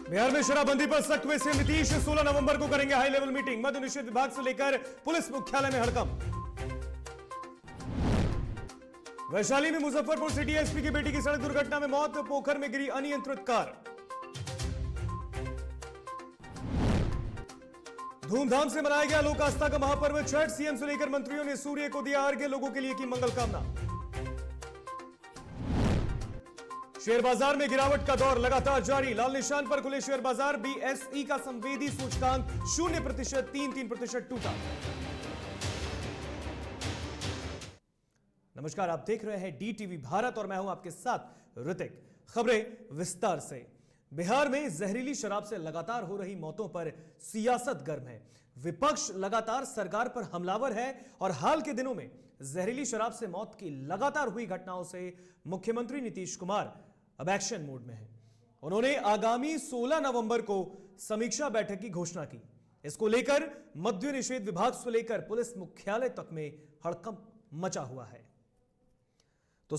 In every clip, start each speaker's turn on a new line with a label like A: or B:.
A: बिहार में शराबबंदी पर सख्त हुए सीएम नीतीश 16 नवंबर को करेंगे हाई लेवल मीटिंग। मद्य निषेध विभाग से लेकर पुलिस मुख्यालय में हड़कंप। वैशाली में मुजफ्फरपुर सिटी एसपी की बेटी की सड़क दुर्घटना में मौत, पोखर में गिरी अनियंत्रित कार। धूमधाम से मनाया गया लोक आस्था का महापर्व छठ। सीएम से लेकर मंत्रियों ने सूर्य को दिया अर्घ्य, लोगों के लिए की मंगल कामना। शेयर बाजार में गिरावट का दौर लगातार जारी, लाल निशान पर खुले शेयर बाजार। बीएसई का संवेदी सूचकांक 0% 3% टूटा। नमस्कार, आप देख रहे हैं डीटीवी भारत और मैं हूं आपके साथ ऋतिक। खबरें विस्तार से। बिहार में जहरीली शराब से लगातार हो रही मौतों पर सियासत गर्म है। विपक्ष लगातार सरकार पर हमलावर है और हाल के दिनों में जहरीली शराब से मौत की लगातार हुई घटनाओं से मुख्यमंत्री नीतीश कुमार अब एक्शन मोड में है। उन्होंने आगामी 16 नवंबर को समीक्षा बैठक की घोषणा की। इसको लेकर मद्य निषेध विभाग से लेकर पुलिस मुख्यालय तक में हड़कंप मचा हुआ है। तो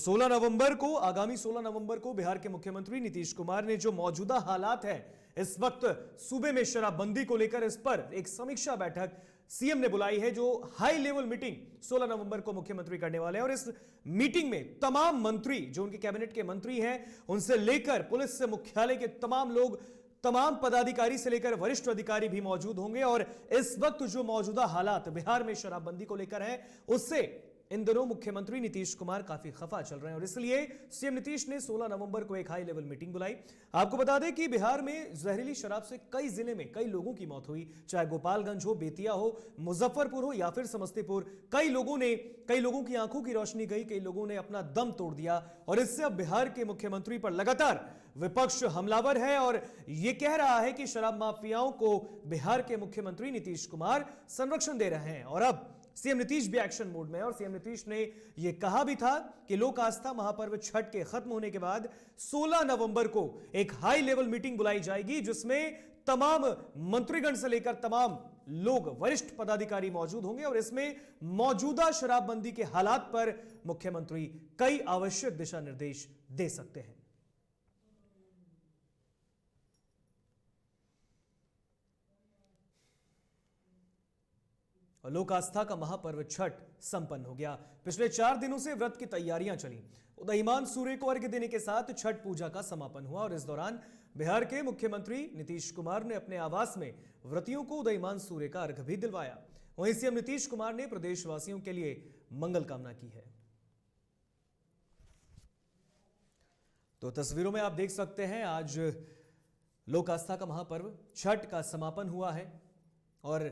A: आगामी 16 नवंबर को बिहार के मुख्यमंत्री नीतीश कुमार ने जो मौजूदा हालात है इस वक्त सूबे में शराबबंदी को लेकर, इस पर एक समीक्षा बैठक सीएम ने बुलाई है, जो हाई लेवल मीटिंग 16 नवंबर को मुख्यमंत्री करने वाले हैं। और इस मीटिंग में तमाम मंत्री, जो उनके कैबिनेट के मंत्री हैं, उनसे लेकर पुलिस से मुख्यालय के तमाम लोग, तमाम पदाधिकारी से लेकर वरिष्ठ अधिकारी भी मौजूद होंगे। और इस वक्त जो मौजूदा हालात बिहार में शराबबंदी को लेकर है, उससे इन दिनों मुख्यमंत्री नीतीश कुमार काफी खफा चल रहे हैं और इसलिए सीएम नीतीश ने 16 नवंबर को एक हाई लेवल मीटिंग बुलाई। आपको बता दें कि बिहार में जहरीली शराब से कई जिले में कई लोगों की मौत हुई, चाहे गोपालगंज हो, बेतिया हो, मुजफ्फरपुर हो या फिर समस्तीपुर। कई लोगों की आंखों की रोशनी गई, कई लोगों ने अपना दम तोड़ दिया। और इससे अब बिहार के मुख्यमंत्री पर लगातार विपक्ष हमलावर है और यह कह रहा है कि शराब माफियाओं को बिहार के मुख्यमंत्री नीतीश कुमार संरक्षण दे रहे हैं। और अब सीएम नीतीश भी एक्शन मोड में है और सीएम नीतीश ने यह कहा भी था कि लोक आस्था महापर्व छठ के खत्म होने के बाद 16 नवंबर को एक हाई लेवल मीटिंग बुलाई जाएगी, जिसमें तमाम मंत्रीगण से लेकर तमाम लोग, वरिष्ठ पदाधिकारी मौजूद होंगे और इसमें मौजूदा शराबबंदी के हालात पर मुख्यमंत्री कई आवश्यक दिशा निर्देश दे सकते हैं। लोक आस्था का महापर्व छठ संपन्न हो गया। पिछले 4 दिनों से व्रत की तैयारियां चली। उदयमान सूर्य को अर्घ्य देने के साथ छठ पूजा का समापन हुआ और इस दौरान बिहार के मुख्यमंत्री नीतीश कुमार ने अपने आवास में व्रतियों को उदयमान सूर्य का अर्घ्य भी दिलवाया। वहीं सीएम नीतीश कुमार ने प्रदेशवासियों के लिए मंगल कामना की है। तो तस्वीरों में आप देख सकते हैं, आज लोक आस्था का महापर्व छठ का समापन हुआ है और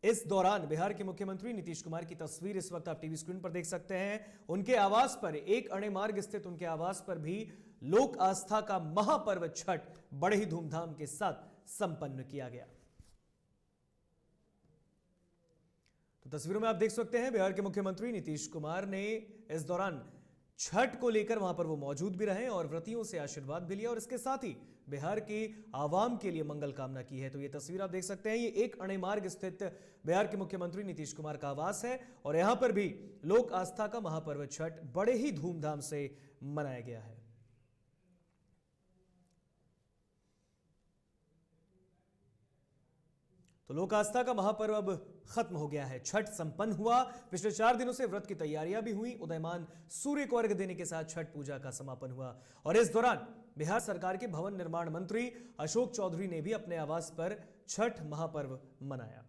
A: इस दौरान बिहार के मुख्यमंत्री नीतीश कुमार की तस्वीर इस वक्त आप टीवी स्क्रीन पर देख सकते हैं। उनके आवास पर, एक अणे मार्ग स्थित उनके आवास पर भी लोक आस्था का महापर्व छठ बड़े ही धूमधाम के साथ संपन्न किया गया। तो तस्वीरों में आप देख सकते हैं, बिहार के मुख्यमंत्री नीतीश कुमार ने इस दौरान छठ को लेकर वहां पर वो मौजूद भी रहे और व्रतियों से आशीर्वाद भी लिया और इसके साथ ही बिहार की आवाम के लिए मंगल कामना की है। तो ये तस्वीर आप देख सकते हैं, ये एक अणे मार्ग स्थित बिहार के मुख्यमंत्री नीतीश कुमार का आवास है और यहां पर भी लोक आस्था का महापर्व छठ बड़े ही धूमधाम से मनाया गया है। तो लोक आस्था का महापर्व अब खत्म हो गया है, छठ संपन्न हुआ। पिछले 4 दिनों से व्रत की तैयारियां भी हुई। उदयमान सूर्य को अर्घ्य देने के साथ छठ पूजा का समापन हुआ और इस दौरान बिहार सरकार के भवन निर्माण मंत्री अशोक चौधरी ने भी अपने आवास पर छठ महापर्व मनाया।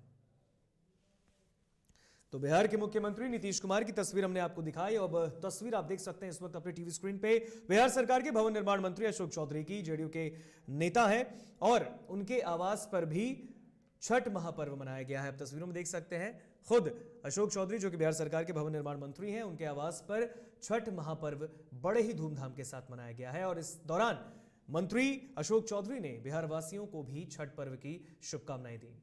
A: तो बिहार के मुख्यमंत्री नीतीश कुमार की तस्वीर हमने आपको दिखाई। अब तस्वीर आप देख सकते हैं इस वक्त अपने टीवी स्क्रीन पे, बिहार सरकार के भवन निर्माण मंत्री अशोक चौधरी की, जेडीयू के नेता हैं और उनके आवास पर भी छठ महापर्व मनाया गया है। आप तस्वीरों में देख सकते हैं, खुद अशोक चौधरी जो कि बिहार सरकार के भवन निर्माण मंत्री हैं, उनके आवास पर छठ महापर्व बड़े ही धूमधाम के साथ मनाया गया है और इस दौरान मंत्री अशोक चौधरी ने बिहार वासियों को भी छठ पर्व की शुभकामनाएं दी।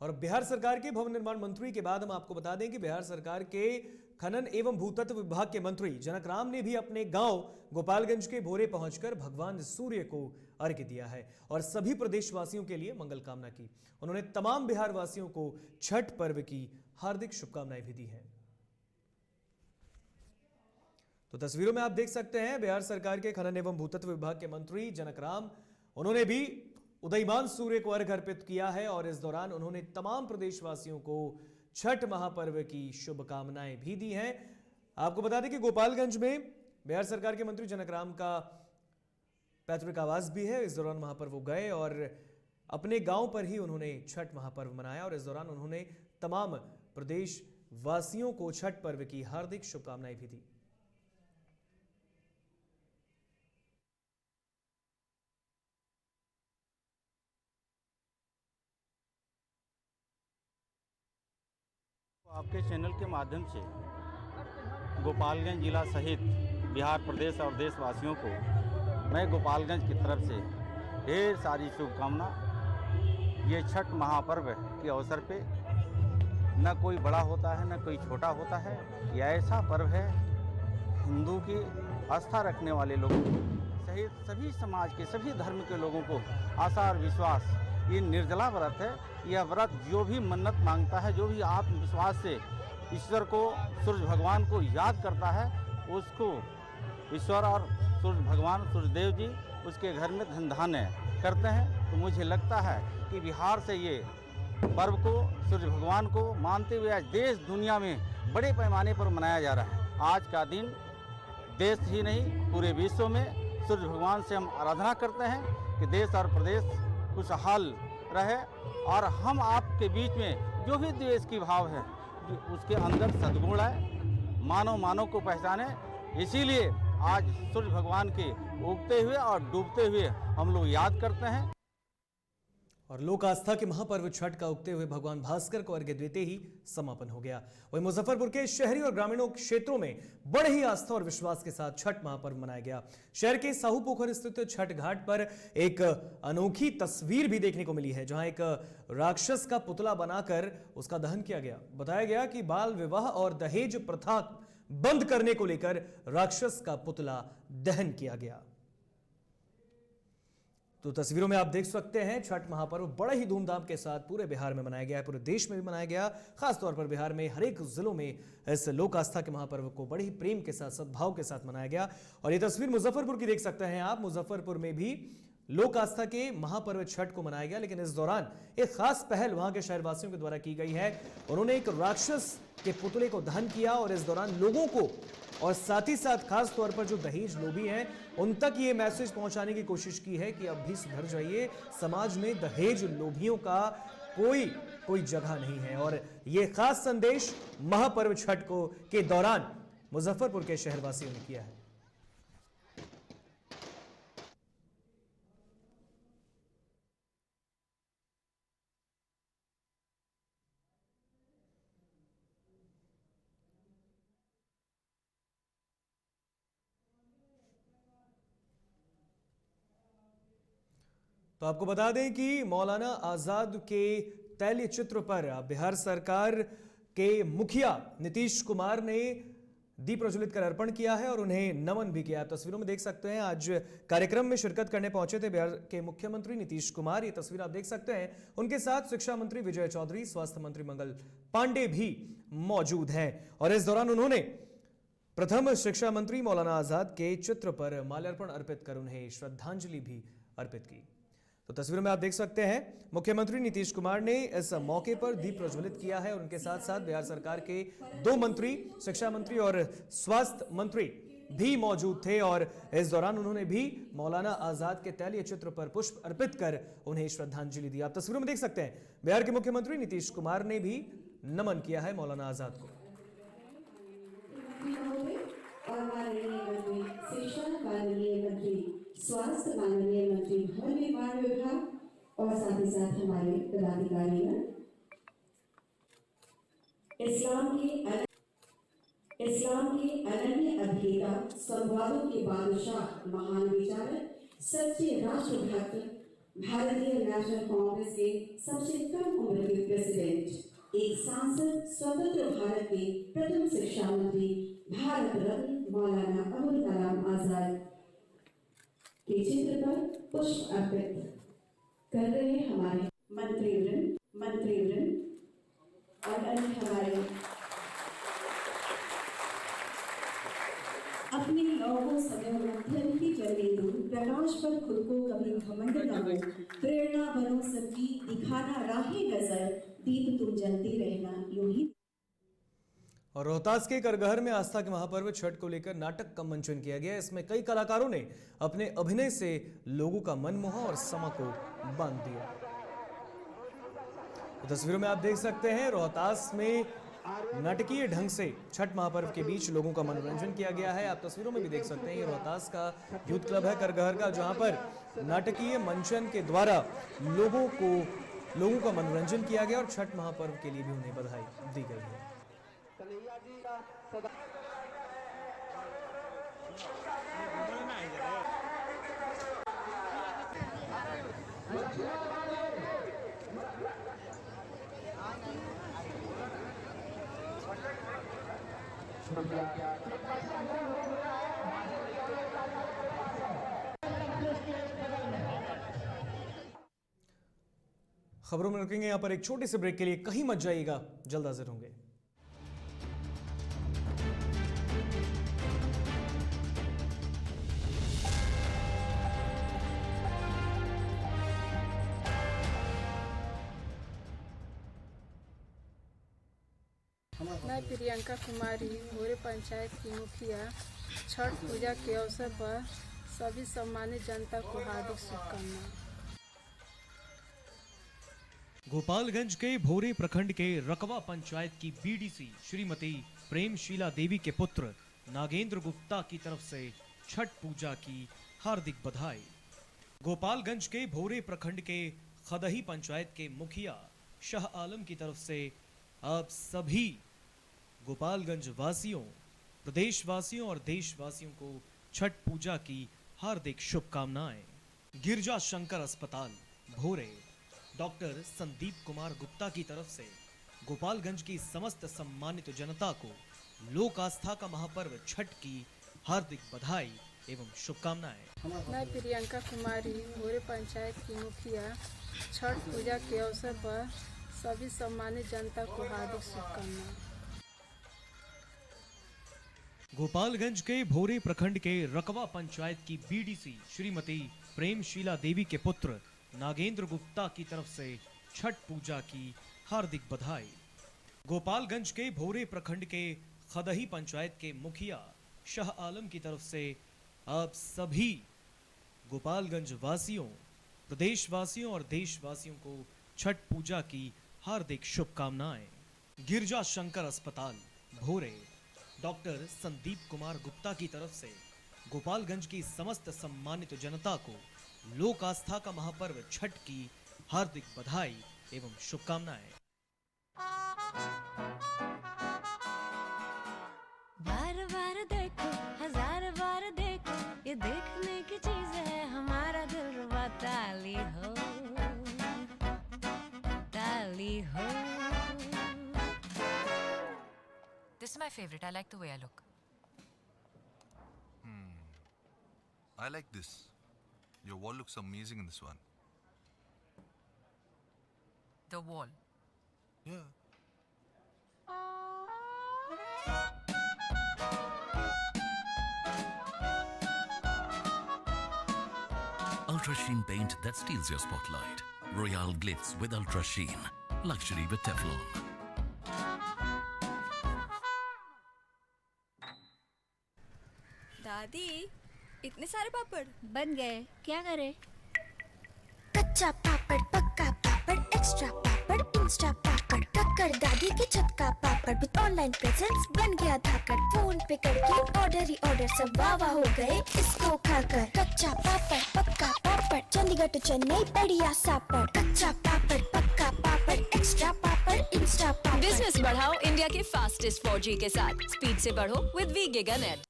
A: और बिहार सरकार के भवन निर्माण मंत्री के बाद हम आपको बता दें कि बिहार सरकार के खनन एवं भूतत्व विभाग के मंत्री जनक राम ने भी अपने गांव गोपालगंज के भोरे पहुंचकर भगवान सूर्य को अर्घ्य दिया है और सभी प्रदेशवासियों के लिए मंगल कामना की। उन्होंने तमाम बिहार वासियों को छठ पर्व की हार्दिक शुभकामनाएं भी दी हैं। तो तस्वीरों में आप देख सकते हैं बिहार सरकार के खनन एवं भूतत्व विभाग के मंत्री जनक राम, उन्होंने भी उदयमान सूर्य को अर्घ्य अर्पित किया है और इस दौरान उन्होंने तमाम प्रदेशवासियों को छठ महापर्व की शुभकामनाएं भी दी हैं। आपको बता दें कि गोपालगंज में बिहार सरकार के मंत्री जनक राम का पैतृक आवास भी है। इस दौरान वहां पर वो गए और अपने गांव पर ही उन्होंने छठ महापर्व मनाया और इस दौरान उन्होंने तमाम प्रदेश वासियों को छठ पर्व की हार्दिक शुभकामनाएं भी दी।
B: आपके चैनल के माध्यम से गोपालगंज जिला सहित बिहार प्रदेश और देशवासियों को मैं गोपालगंज की तरफ से ढेर सारी शुभकामना। ये छठ महापर्व के अवसर पे न कोई बड़ा होता है न कोई छोटा होता है। यह ऐसा पर्व है हिंदू की आस्था रखने वाले लोगों सहित सभी समाज के सभी धर्म के लोगों को आशा और विश्वास, ये निर्जला व्रत है। यह व्रत जो भी मन्नत मांगता है, जो भी आत्मविश्वास से ईश्वर को, सूर्य भगवान को याद करता है, उसको ईश्वर और सूर्य भगवान, सूर्यदेव जी उसके घर में धन धान्य करते हैं। तो मुझे लगता है कि बिहार से ये पर्व को, सूर्य भगवान को मानते हुए आज देश दुनिया में बड़े पैमाने पर मनाया जा रहा है। आज का दिन देश ही नहीं पूरे विश्व में सूर्य भगवान से हम आराधना करते हैं कि देश और प्रदेश खुशहाल रहे और हम आपके बीच में जो भी देश की भाव है उसके अंदर सद्गुण है, मानव को पहचाने। इसीलिए आज सूर्य भगवान के उगते हुए और डूबते हुए हम लोग याद करते हैं।
A: और लोक आस्था के महापर्व छठ का उगते हुए भगवान भास्कर को अर्घ्य देते ही समापन हो गया। वहीं मुजफ्फरपुर के शहरी और ग्रामीणों क्षेत्रों में बड़े ही आस्था और विश्वास के साथ छठ महापर्व मनाया गया। शहर के साहू पोखर स्थित छठ घाट पर एक अनोखी तस्वीर भी देखने को मिली है, जहां एक राक्षस का पुतला बनाकर उसका दहन किया गया। बताया गया कि बाल विवाह और दहेज प्रथा बंद करने को लेकर राक्षस का पुतला दहन किया गया। तो तस्वीरों में आप देख सकते हैं छठ महापर्व बड़े ही धूमधाम के साथ पूरे बिहार में मनाया गया है, पूरे देश में भी मनाया गया। खासतौर पर बिहार में हर एक जिलों में इस लोक आस्था के महापर्व को बड़े ही प्रेम के साथ, सद्भाव के साथ मनाया गया। और ये तस्वीर मुजफ्फरपुर की देख सकते हैं आप। मुजफ्फरपुर में भी लोक आस्था के महापर्व छठ को मनाया गया, लेकिन इस दौरान एक खास पहल वहां के शहरवासियों के द्वारा की गई है। उन्होंने एक राक्षस के पुतले को दहन किया और इस दौरान लोगों को और साथ ही साथ खास तौर पर जो दहेज लोभी हैं उन तक ये मैसेज पहुंचाने की कोशिश की है कि अब भी सुधर जाइए, समाज में दहेज लोभियों का कोई जगह नहीं है। और ये खास संदेश महापर्व छठ को के दौरान मुजफ्फरपुर के शहरवासियों ने किया है। तो आपको बता दें कि मौलाना आजाद के तैलीय चित्र पर बिहार सरकार के मुखिया नीतीश कुमार ने दीप प्रज्वलित कर अर्पण किया है और उन्हें नमन भी किया। तस्वीरों में देख सकते हैं आज कार्यक्रम में शिरकत करने पहुंचे थे बिहार के मुख्यमंत्री नीतीश कुमार। ये तस्वीर आप देख सकते हैं। उनके साथ शिक्षा मंत्री विजय चौधरी, स्वास्थ्य मंत्री मंगल पांडे भी मौजूद हैं और इस दौरान उन्होंने प्रथम शिक्षा मंत्री मौलाना आजाद के चित्र पर माल्यार्पण अर्पित कर उन्हें श्रद्धांजलि भी अर्पित की। तो तस्वीरों में आप देख सकते हैं मुख्यमंत्री नीतीश कुमार ने इस मौके पर दीप प्रज्वलित किया है और उनके साथ साथ बिहार सरकार के 2 मंत्री, शिक्षा मंत्री और स्वास्थ्य मंत्री भी मौजूद थे और इस दौरान उन्होंने भी मौलाना आजाद के तैलीय चित्र पर पुष्प अर्पित कर उन्हें श्रद्धांजलि दी। आप तस्वीरों में देख सकते हैं बिहार के मुख्यमंत्री नीतीश कुमार ने भी नमन किया है मौलाना आजाद को।
C: स्वास्थ्य माननीय मंत्री भवन निर्माण विभाग और साथ ही साथ हमारे पदाधिकारीगण, इस्लाम के अनन्य अभिनेता, संवादों के बादशाह, महान विचारक, सच्चे राष्ट्रभक्त भारतीय नेशनल कांग्रेस के सबसे कम उम्र के प्रेसिडेंट, एक सांसद, स्वतंत्र भारत के प्रथम शिक्षा मंत्री, भारत रत्न मौलाना अबुल कलाम आजाद के चित्र पर पुष्प अर्पित कर रहे हमारे मंत्रीवृंद और अन्य हमारे अपने लोगों समय मध्यम की जलेंदु प्रकाश पर खुद को कभी घमंड न हो, प्रेरणा बनो सबकी, दिखाना राहे नजर, दीप तुम जलते रहना यूं ही।
A: और रोहतास के करगहर में आस्था के महापर्व छठ को लेकर नाटक का मंचन किया गया। इसमें कई कलाकारों ने अपने अभिनय से लोगों का मन मोहा और समा को बांध दिया। तो तस्वीरों में आप देख सकते हैं रोहतास में नाटकीय ढंग से छठ महापर्व के बीच लोगों का मनोरंजन किया गया है। आप तस्वीरों में भी देख सकते हैं ये रोहतास का यूथ क्लब है करगहर का, जहां पर नाटकीय मंचन के द्वारा लोगों का मनोरंजन किया गया और छठ महापर्व के लिए भी उन्हें बधाई दी गई है। खबरों में रुकेंगे यहाँ पर एक छोटे से ब्रेक के लिए, कहीं मत जाइएगा, जल्द हाजिर होंगे।
D: मैं प्रियंका कुमारी, भोरे पंचायत की मुखिया, छठ पूजा के अवसर पर सभी सम्मानित जनता को हार्दिक शुभकामनाएं।
A: गोपालगंज के भोरे प्रखंड के रकवा पंचायत की बीडीसी श्रीमती प्रेमशीला देवी के पुत्र नागेंद्र गुप्ता की तरफ से छठ पूजा की हार्दिक बधाई। गोपालगंज के भोरे प्रखंड के खदही पंचायत के मुखिया शाह आलम की तरफ से आप सभी गोपालगंज वासियों, प्रदेशवासियों और देशवासियों को छठ पूजा की हार्दिक शुभकामनाएं। गिरजा शंकर अस्पताल भोरे डॉक्टर संदीप कुमार गुप्ता की तरफ से गोपालगंज की समस्त सम्मानित जनता को लोक आस्था का महापर्व छठ की हार्दिक बधाई एवं शुभकामनाएं।
D: मैं प्रियंका कुमारी, भोरे पंचायत की मुखिया, छठ पूजा के अवसर पर सभी सम्मानित जनता को हार्दिक शुभकामनाएं।
A: गोपालगंज के भोरे प्रखंड के रकवा पंचायत की बीडीसी श्रीमती प्रेमशीला देवी के पुत्र नागेंद्र गुप्ता की तरफ से छठ पूजा की हार्दिक बधाई। गोपालगंज के भोरे प्रखंड के खदही पंचायत के मुखिया शाह आलम की तरफ से आप सभी गोपालगंज वासियों, प्रदेशवासियों और देशवासियों को छठ पूजा की हार्दिक शुभकामनाएं। गिरजा शंकर अस्पताल भोरे डॉक्टर संदीप कुमार गुप्ता की तरफ से गोपालगंज की समस्त सम्मानित जनता को लोक आस्था का महापर्व छठ की हार्दिक बधाई एवं शुभकामनाएं।
E: बार बार देखो, हजार बार देखो, ये देखने की चीज है, हमारा दिलरुबा ताली हो, ताली हो।
F: This is my favorite. I like the way I look.
G: I like this. Your wall looks amazing in this one.
F: The wall.
G: Yeah.
H: Ultra Sheen paint that steals your spotlight. Royale Glitz with Ultra Sheen. Luxury with Teflon.
I: दादी, इतने सारे पापड़
E: बन गए, क्या करे?
J: कच्चा पापड़, पक्का पापड़, extra पापड़, Insta पापड़, टक्कर दादी के छत का पापड़, विद ऑनलाइन प्रेजेंस बन गया धाकड़, फोन पे करके ऑर्डर ही ऑर्डर, सब वाह वाह हो गए इसको खाकर। कच्चा पापड़, पक्का पापड़, चंडीगढ़ टू चेन्नई बढ़िया सापड़, कच्चा पापड़, पक्का पापड़, एक्स्ट्रा पापड़, इंस्टा पापड़।
I: बिजनेस बढ़ाओ इंडिया के फास्टेस्ट 4G के साथ, स्पीड से बढ़ो विद वी गिगानेट।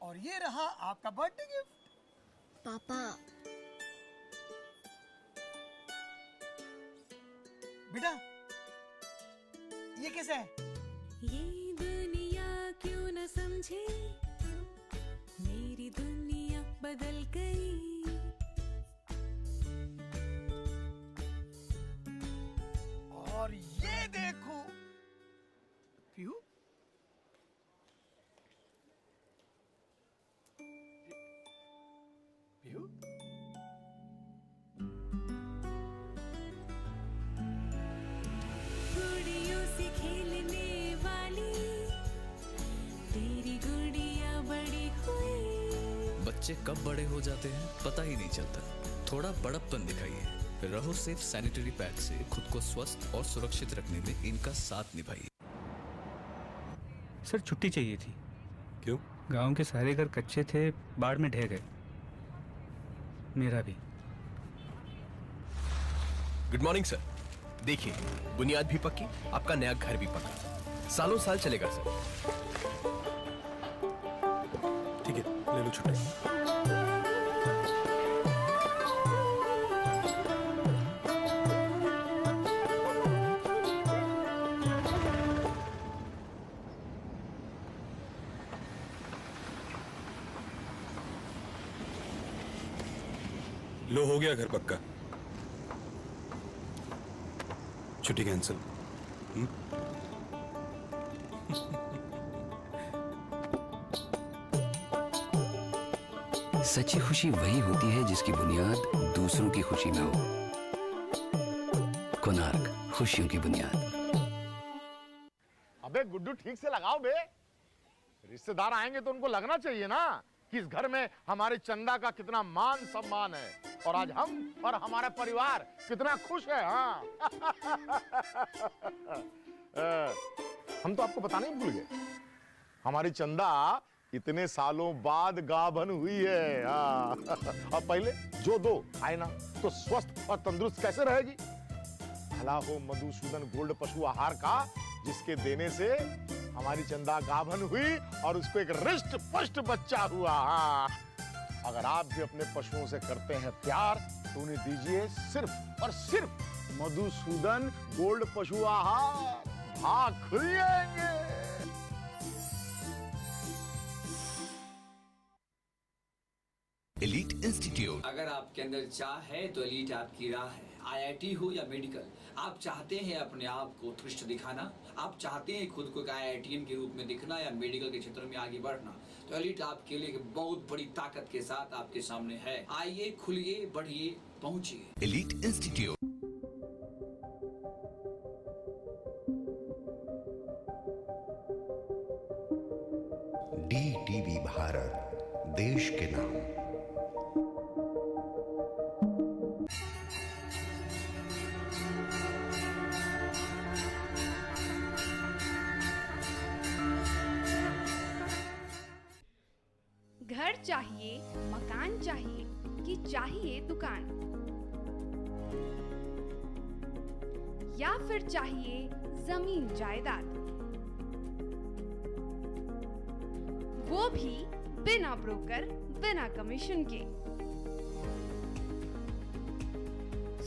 K: और ये रहा आपका बर्थडे गिफ्ट।
J: पापा,
K: बेटा ये कैसा है?
E: ये दुनिया क्यों न समझे, मेरी दुनिया बदल गई।
K: और ये देखो पीहू, पीहू
E: गुड़ियों से खेलने वाली तेरी गुड़िया बड़ी हुई।
H: बच्चे कब बड़े हो जाते हैं पता ही नहीं चलता। थोड़ा बड़प्पन दिखाइए। रहो सेफ सैनिटरी पैड से खुद को स्वस्थ और सुरक्षित रखने में इनका साथ निभाइए।
L: सर छुट्टी चाहिए थी।
M: क्यों?
L: गांव के सारे घर कच्चे थे, बाढ़ में ढह गए। मेरा भी।
M: Good morning sir. देखिए, बुनियाद भी पक्की, आपका नया घर भी पक्का, सालों साल चलेगा सर। ठीक है, ले लो छुट्टी। लो, हो गया घर पक्का। छुट्टी कैंसिल।
N: सच्ची खुशी वही होती है जिसकी बुनियाद दूसरों की खुशी में हो। कोणार्क, खुशियों की बुनियाद।
O: अबे गुड्डू ठीक से लगाओ बे, रिश्तेदार आएंगे तो उनको लगना चाहिए ना कि इस घर में हमारे चंदा का कितना मान सम्मान है और आज हम और हमारा परिवार कितना खुश है। हाँ हम तो आपको बताना ही भूल गए, हमारी चंदा इतने सालों बाद गाभन हुई है। हाँ और पहले जो दो आए ना तो स्वस्थ और तंदुरुस्त कैसे रहेगी। भला हो मधुसूदन गोल्ड पशु आहार का, जिसके देने से हमारी चंदा गाभन हुई और उसको एक रिष्ट पुष्ट बच्चा हुआ। हाँ अगर आप भी अपने पशुओं से करते हैं प्यार तो उन्हें दीजिए सिर्फ और सिर्फ मधुसूदन गोल्ड पशु आहार। भाग खुल जाएंगे।
P: Elite institute.
Q: अगर आपके अंदर चाह है तो एलीट आपकी राह है। IIT हो या मेडिकल, आप चाहते हैं अपने आप को उत्कृष्ट दिखाना, आप चाहते हैं खुद को एक IITian के रूप में दिखना या मेडिकल के क्षेत्र में आगे बढ़ना, तो एलीट आपके लिए एक बहुत बड़ी ताकत के साथ आपके सामने है। आइए, खुलिए, बढ़िए, पहुंचिए।
P: Elite institute.
R: DTV भारत, देश के नाम।
S: घर चाहिए, मकान चाहिए कि चाहिए दुकान, या फिर चाहिए जमीन जायदाद, वो भी बिना ब्रोकर, बिना कमीशन के,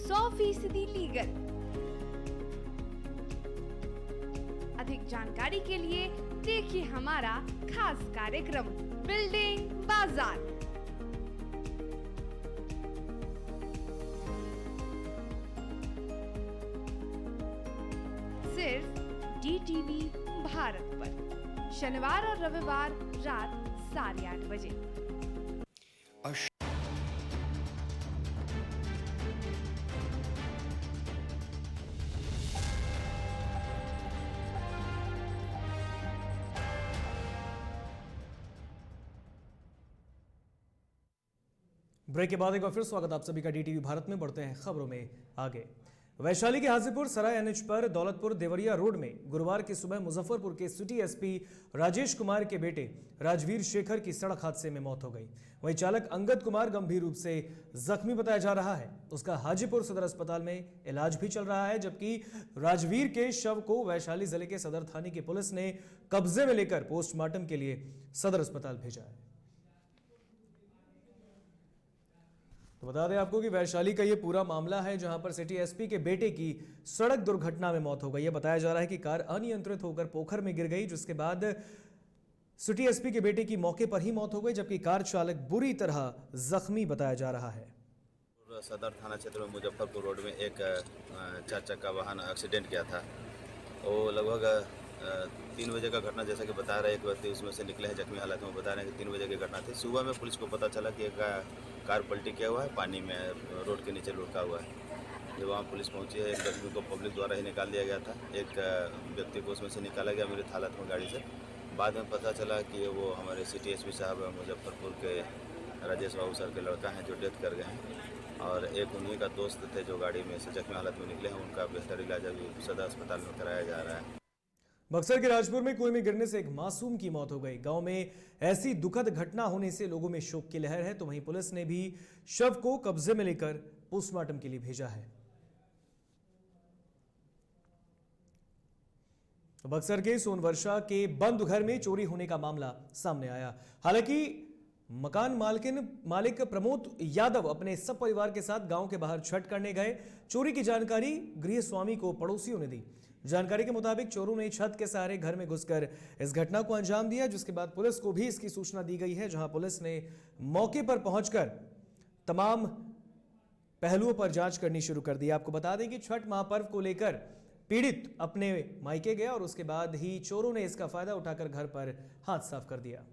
S: 100% लीगल। अधिक जानकारी के लिए देखिए हमारा खास कार्यक्रम बिल्डिंग बाजार। सिर्फ DTV भारत पर शनिवार और रविवार रात 8:30 बजे।
A: ब्रेक के बाद एक बार फिर स्वागत आप सभी का DTV भारत में। बढ़ते हैं खबरों में आगे। वैशाली के हाजीपुर सराय NH पर दौलतपुर देवरिया रोड में गुरुवार की सुबह मुजफ्फरपुर के सिटी SP राजेश कुमार के बेटे राजवीर शेखर की सड़क हादसे में मौत हो गई। वहीं चालक अंगद कुमार गंभीर रूप से जख्मी बताया जा रहा है। उसका हाजीपुर सदर अस्पताल में इलाज भी चल रहा है, जबकि राजवीर के शव को वैशाली जिले के सदर थाने की पुलिस ने कब्जे में लेकर पोस्टमार्टम के लिए सदर अस्पताल भेजा है। तो बता दें आपको कि वैशाली का ये पूरा मामला है जहां पर सिटी एसपी के बेटे की सड़क दुर्घटना में मौत हो गई है। बताया जा रहा है कि कार अनियंत्रित होकर पोखर में गिर गई, जिसके बाद सिटी एसपी के बेटे की मौके पर ही मौत हो गई, जबकि कार चालक बुरी तरह जख्मी बताया जा रहा है।
T: सदर थाना क्षेत्र में मुजफ्फरपुर रोड में एक 4 चक्का वाहन एक्सीडेंट किया था। वो लगभग 3 बजे का घटना, जैसा कि बता रहे एक व्यक्ति उसमें से निकले हैं जख्मी हालत में। बता रहे हैं कि 3 बजे की घटना थी। सुबह में पुलिस को पता चला कि एक कार पलटी किया हुआ है, पानी में रोड के नीचे लुढ़का हुआ है। जब वहाँ पुलिस पहुंची है, एक व्यक्ति को पब्लिक द्वारा ही निकाल दिया गया था। एक व्यक्ति को उसमें से निकाला गया मृत हालत में गाड़ी से। बाद में पता चला कि वो हमारे सिटी एसपी साहब मुजफ्फरपुर के राजेश बाबू सर के लड़का हैं जो डेथ कर गए हैं, और एक उन्हीं का दोस्त थे जो गाड़ी में से जख्मी हालत में निकले हैं। उनका बेहतर इलाज अभी सदर अस्पताल में कराया जा रहा है।
A: बक्सर के राजपुर में कुएं में गिरने से एक मासूम की मौत हो गई। गांव में ऐसी दुखद घटना होने से लोगों में शोक की लहर है। तो वहीं पुलिस ने भी शव को कब्जे में लेकर पोस्टमार्टम के लिए भेजा है। बक्सर के सोनवर्षा के बंद घर में चोरी होने का मामला सामने आया। हालांकि मकान मालिक प्रमोद यादव अपने सब परिवार के साथ गांव के बाहर छठ करने गए। चोरी की जानकारी गृह स्वामी को पड़ोसियों ने दी। जानकारी के मुताबिक चोरों ने छत के सहारे घर में घुसकर इस घटना को अंजाम दिया, जिसके बाद पुलिस को भी इसकी सूचना दी गई है, जहां पुलिस ने मौके पर पहुंचकर तमाम पहलुओं पर जांच करनी शुरू कर दी। आपको बता दें कि छठ महापर्व को लेकर पीड़ित अपने मायके गया और उसके बाद ही चोरों ने इसका फायदा उठाकर घर पर हाथ साफ कर दिया।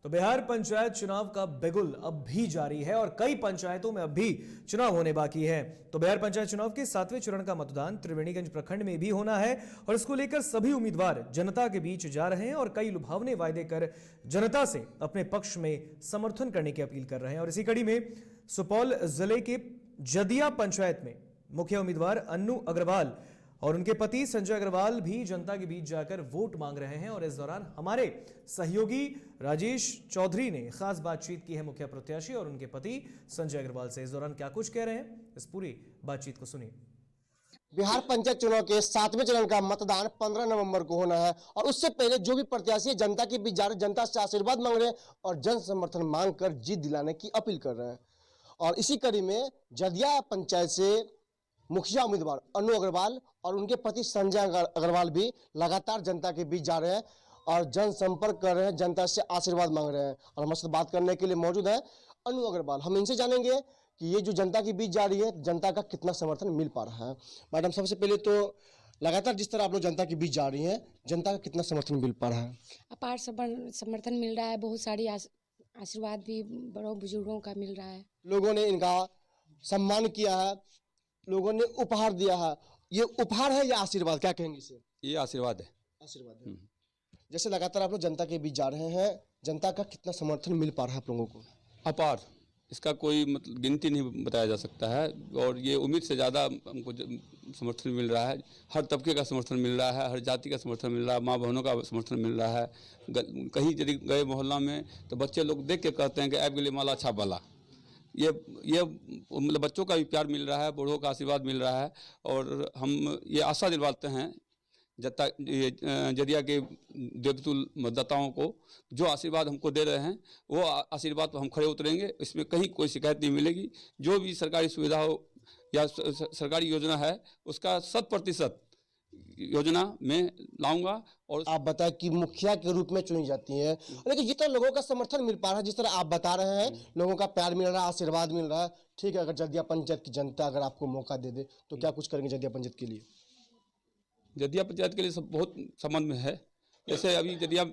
A: तो बिहार पंचायत चुनाव का बिगुल अब भी जारी है और कई पंचायतों में अब भी चुनाव होने बाकी है। तो बिहार पंचायत चुनाव के 7वें चरण का मतदान त्रिवेणीगंज प्रखंड में भी होना है और इसको लेकर सभी उम्मीदवार जनता के बीच जा रहे हैं और कई लुभावने वायदे कर जनता से अपने पक्ष में समर्थन करने की अपील कर रहे हैं। और इसी कड़ी में सुपौल जिले के जदिया पंचायत में मुखिया उम्मीदवार अन्नू अग्रवाल और उनके पति संजय अग्रवाल भी जनता के बीच जाकर वोट मांग रहे हैं। और इस दौरान हमारे सहयोगी राजेश चौधरी ने खास बातचीत की है मुखिया प्रत्याशी और उनके पति संजय अग्रवाल से। इस दौरान क्या कुछ कह रहे हैं, इस पूरी बातचीत को सुनिए।
U: बिहार पंचायत चुनाव के 7वें चरण का मतदान 15 नवंबर को होना है और उससे पहले जो भी प्रत्याशी जनता के बीच जा रहे, जनता से आशीर्वाद मांग रहे हैं और जन समर्थन मांग कर जीत दिलाने की अपील कर रहे हैं। और इसी कड़ी में जदिया पंचायत से मुखिया उम्मीदवार अन्नू अग्रवाल और उनके पति संजय अग्रवाल भी लगातार जनता के बीच जा रहे हैं और जनसंपर्क कर रहे हैं, जनता से आशीर्वाद मांग रहे हैं। और हमारे साथ बात करने के लिए मौजूद है अन्नू अग्रवाल। हम इनसे जानेंगे कि ये जो जनता के बीच जा रही है, जनता का कितना समर्थन मिल पा रहा है। मैडम, सबसे पहले तो लगातार जिस तरह आप लोग जनता के बीच जा रही हैं, जनता का कितना समर्थन मिल पा रहा है?
V: अपार समर्थन मिल रहा है, बहुत सारी आशीर्वाद भी बड़ों बुजुर्गों का मिल रहा है।
U: लोगों ने इनका सम्मान किया है, लोगों ने उपहार दिया है। ये उपहार है या आशीर्वाद, क्या कहेंगे इसे?
W: ये आशीर्वाद है।
U: आशीर्वाद है। जैसे लगातार आप लोग जनता के बीच जा रहे हैं, जनता का कितना समर्थन मिल पा रहा है आप लोगों को?
W: अपार, इसका कोई मतलब गिनती नहीं बताया जा सकता है और ये उम्मीद से ज़्यादा हमको समर्थन मिल रहा है। हर तबके का समर्थन मिल रहा है, हर जाति का समर्थन मिल रहा है, माँ बहनों का समर्थन मिल रहा है। कहीं यदि गए मोहल्ला में तो बच्चे लोग देख के कहते हैं कि ऐब गली माला अच्छा बाला। ये मतलब बच्चों का भी प्यार मिल रहा है, बूढ़ों का आशीर्वाद मिल रहा है और हम ये आशा दिलवाते हैं जदिया के देवतुल मतदाताओं को, जो आशीर्वाद हमको दे रहे हैं वो आशीर्वाद पर हम खड़े उतरेंगे। इसमें कहीं कोई शिकायत नहीं मिलेगी। जो भी सरकारी सुविधा हो या सरकारी योजना है उसका 100% योजना में लाऊंगा। और
U: आप बताएं कि मुखिया के रूप में चुनी जाती है, लेकिन जितना लोगों का समर्थन मिल पा रहा है, जिस तरह आप बता रहे हैं, लोगों का प्यार मिल रहा है, आशीर्वाद मिल रहा है, ठीक है। अगर जदिया पंचायत की जनता अगर आपको मौका दे दे तो क्या कुछ करेंगे जदिया पंचायत के लिए?
W: जदिया पंचायत के लिए सब बहुत संबंध में है। जैसे अभी जदिया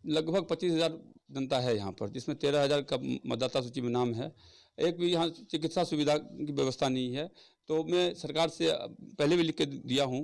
W: लगभग 25,000 जनता है यहाँ पर, जिसमें 13,000 का मतदाता सूची में नाम है। एक भी यहाँ चिकित्सा सुविधा की व्यवस्था नहीं है। तो मैं सरकार से पहले भी लिख के दिया हूँ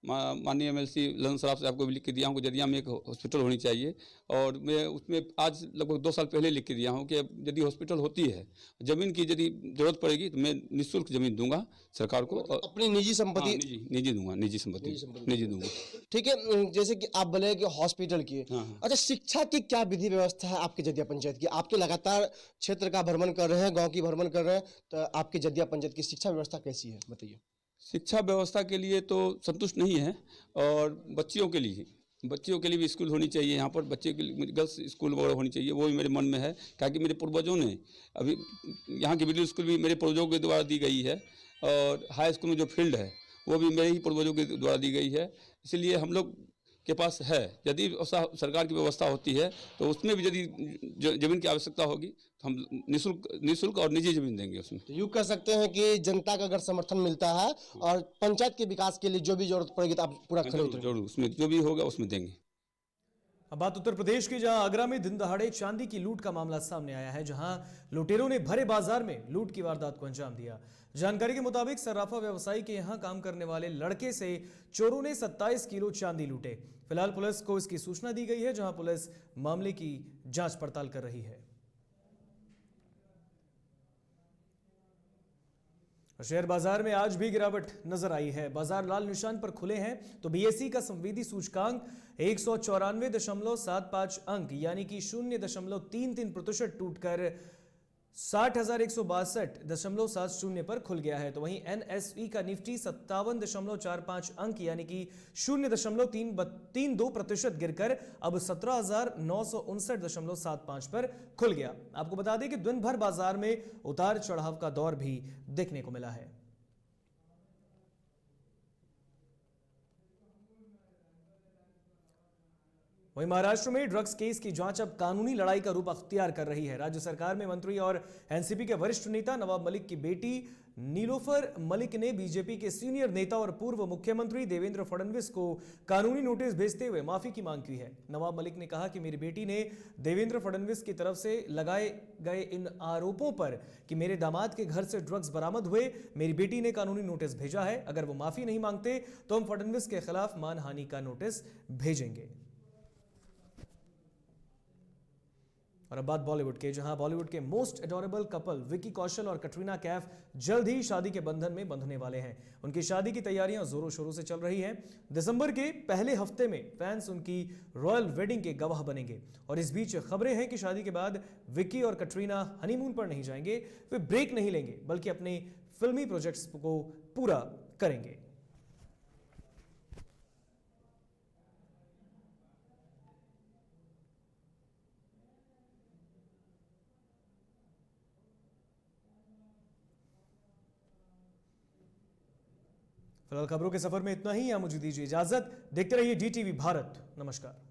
W: माननीय एमएलसी ललन सराफ साहब को भी लिख के दिया हूँ कि जदिया में एक हॉस्पिटल होनी चाहिए। और मैं उसमें आज लगभग 2 साल पहले लिख के दिया हूँ कि यदि हॉस्पिटल होती है, ज़मीन की यदि जरूरत पड़ेगी तो मैं निःशुल्क ज़मीन दूंगा सरकार को।
U: अपनी निजी संपत्ति
W: निजी दूंगा, निजी संपत्ति निजी दूंगा।
U: ठीक है, जैसे कि आप बोले कि हॉस्पिटल की, अच्छा शिक्षा की क्या विधि व्यवस्था है आपके जदिया पंचायत की? आपके लगातार क्षेत्र का भ्रमण कर रहे हैं, गांव की भ्रमण कर रहे हैं, तो आपकी जदिया पंचायत की शिक्षा व्यवस्था कैसी है बताइए?
W: शिक्षा व्यवस्था के लिए तो संतुष्ट नहीं है, और बच्चियों के लिए भी स्कूल होनी चाहिए। यहाँ पर बच्चे के लिए गर्ल्स स्कूल वगैरह होनी चाहिए, वो भी मेरे मन में है। क्योंकि मेरे पूर्वजों ने अभी यहाँ की मिडिल स्कूल भी मेरे पूर्वजों के द्वारा दी गई है, और हाई स्कूल में जो फील्ड है वो भी मेरे ही पूर्वजों के द्वारा दी गई है। इसलिए हम लोग के पास है, यदि सरकार की व्यवस्था होती है तो उसमें भी यदि जमीन की आवश्यकता होगी तो हम निःशुल्क और निजी जमीन देंगे उसमें।
U: तो यूँ कह सकते हैं कि जनता का अगर समर्थन मिलता है और पंचायत के विकास के लिए जो भी जरूरत पड़ेगी तो आप पूरा खड़े उतरेंगे?
W: जरूर, उसमें जो भी होगा उसमें देंगे।
A: अब बात उत्तर प्रदेश की, जहां आगरा में दिन दहाड़े चांदी की लूट का मामला सामने आया है, जहां लुटेरों ने भरे बाजार में लूट की वारदात को अंजाम दिया। जानकारी के मुताबिक सर्राफा व्यवसायी के यहां काम करने वाले लड़के से चोरों ने 27 किलो चांदी लूटे। फिलहाल पुलिस को इसकी सूचना दी गई है, जहां पुलिस मामले की जांच पड़ताल कर रही है। शेयर बाजार में आज भी गिरावट नजर आई है। बाजार लाल निशान पर खुले हैं तो बीएसई का संवेदी सूचकांक 194.75 अंक यानी कि 0.33% टूटकर 60,162.70 पर खुल गया है। तो वहीं एनएसई का निफ्टी 57.45 अंक यानी कि 0.32% गिरकर अब 17,959.75 पर खुल गया। आपको बता दें कि दिन भर बाजार में उतार चढ़ाव का दौर भी देखने को मिला है। वहीं महाराष्ट्र में ड्रग्स केस की जांच अब कानूनी लड़ाई का रूप अख्तियार कर रही है। राज्य सरकार में मंत्री और एनसीपी के वरिष्ठ नेता नवाब मलिक की बेटी नीलोफर मलिक ने बीजेपी के सीनियर नेता और पूर्व मुख्यमंत्री देवेंद्र फडणवीस को कानूनी नोटिस भेजते हुए माफी की मांग की है। नवाब मलिक ने कहा कि मेरी बेटी ने देवेंद्र फडणवीस की तरफ से लगाए गए इन आरोपों पर कि मेरे दामाद के घर से ड्रग्स बरामद हुए, मेरी बेटी ने कानूनी नोटिस भेजा है। अगर वो माफी नहीं मांगते तो हम फडणवीस के खिलाफ मानहानि का नोटिस भेजेंगे। और अब बात बॉलीवुड के, जहां बॉलीवुड के most adorable couple Vicky Kaushal और कटरीना कैफ जल्द ही शादी के बंधन में बंधने वाले हैं। उनकी शादी की तैयारियां जोरों शोरों से चल रही हैं। दिसंबर के पहले हफ्ते में फैंस उनकी रॉयल वेडिंग के गवाह बनेंगे। और इस बीच खबरें हैं कि शादी के बाद विकी और कटरीना हनीमून पर नहीं जाएंगे, वे ब्रेक नहीं लेंगे बल्कि अपने फिल्मी प्रोजेक्ट्स को पूरा करेंगे। फिलहाल खबरों के सफर में इतना ही। मुझे दीजिए इजाजत। देखते रहिए DTV भारत। नमस्कार।